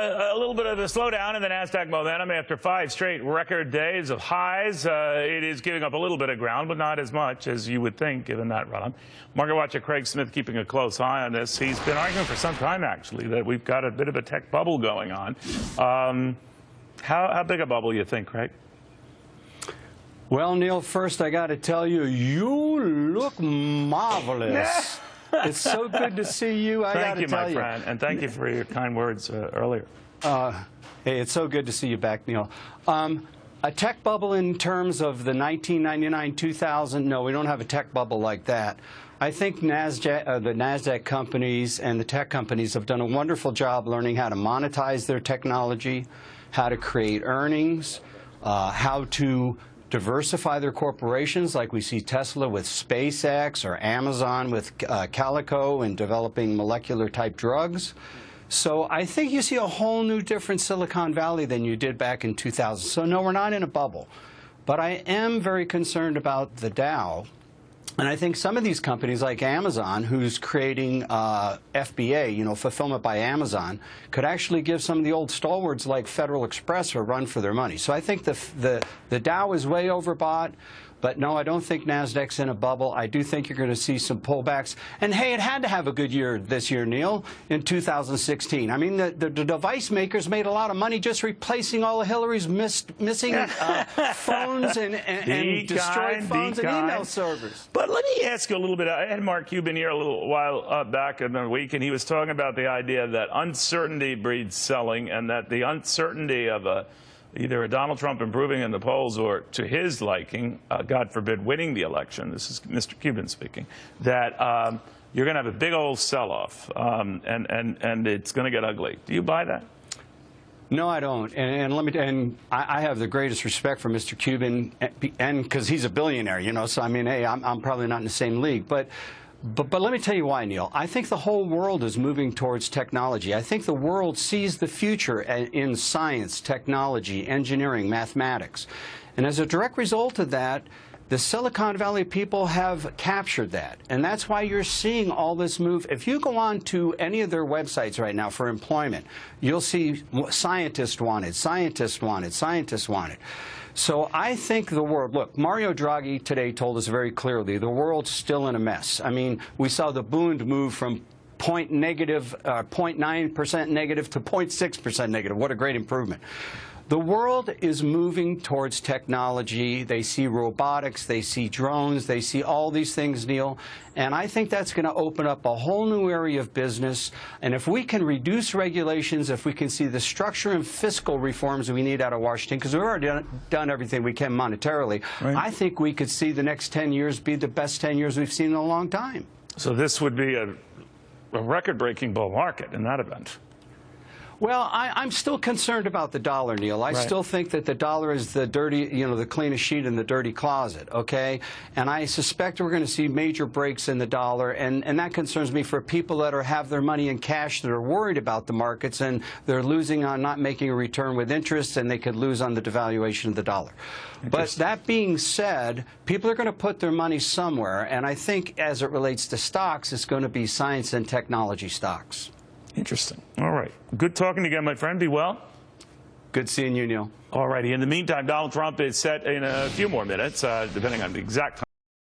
a little bit of a slowdown in the NASDAQ momentum after 5 straight record days of highs. It is giving up a little bit of ground, but not as much as you would think, given that run-up. Market watcher Craig Smith keeping a close eye on this. He's been arguing for some time, actually, that we've got a bit of a tech bubble going on. How big a bubble you think, Craig? Well, Neil, first I got to tell you, you look marvelous. It's so good to see you. Thank you, my friend, and thank you for your kind words earlier. Hey, it's so good to see you back, Neil. A tech bubble in terms of the 1999-2000, no, we don't have a tech bubble like that. I think the NASDAQ companies and the tech companies have done a wonderful job learning how to monetize their technology, how to create earnings, how to diversify their corporations, like we see Tesla with SpaceX or Amazon with Calico and developing molecular-type drugs. So I think you see a whole new different Silicon Valley than you did back in 2000. So no, we're not in a bubble. But I am very concerned about the Dow. And I think some of these companies, like Amazon, who's creating FBA, you know, fulfillment by Amazon, could actually give some of the old stalwarts like Federal Express a run for their money. So I think the Dow is way overbought. But no, I don't think NASDAQ's in a bubble. I do think you're going to see some pullbacks. And hey, it had to have a good year this year, Neil, in 2016. I mean, the device makers made a lot of money just replacing all of Hillary's missing phones and destroyed phones and email servers. But let me ask you a little bit. I had Mark Cuban here a little while back in the week, and he was talking about the idea that uncertainty breeds selling, and that the uncertainty of either a Donald Trump improving in the polls or to his liking, God forbid, winning the election, this is Mr. Cuban speaking, that you're going to have a big old sell-off, and it's going to get ugly. Do you buy that? No, I don't. And I have the greatest respect for Mr. Cuban, and because he's a billionaire, you know, so I mean, hey, I'm probably not in the same league. But let me tell you why, Neil. I think the whole world is moving towards technology. I think the world sees the future in science, technology, engineering, mathematics. And as a direct result of that, the Silicon Valley people have captured that. And that's why you're seeing all this move. If you go on to any of their websites right now for employment, you'll see scientists wanted, scientists wanted, scientists wanted. So I think the world, look, Mario Draghi today told us very clearly the world's still in a mess. I mean, we saw the Bund move from 0.9% negative to 0.6% negative. What a great improvement. The world is moving towards technology. They see robotics, they see drones, they see all these things, Neil. And I think that's going to open up a whole new area of business. And if we can reduce regulations, if we can see the structure and fiscal reforms we need out of Washington, because we've already done everything we can monetarily, right, I think we could see the next 10 years be the best 10 years we've seen in a long time. So this would be a record-breaking bull market in that event. Well, I'm still concerned about the dollar, Neil. I still think that the dollar is the dirty, you know, the cleanest sheet in the dirty closet, okay? And I suspect we're going to see major breaks in the dollar, and that concerns me for people that have their money in cash that are worried about the markets, and they're losing on not making a return with interest, and they could lose on the devaluation of the dollar. But that being said, people are going to put their money somewhere, and I think as it relates to stocks, it's going to be science and technology stocks. Interesting. All right. Good talking again, my friend. Be well. Good seeing you, Neil. All righty. In the meantime, Donald Trump is set in a few more minutes, depending on the exact time.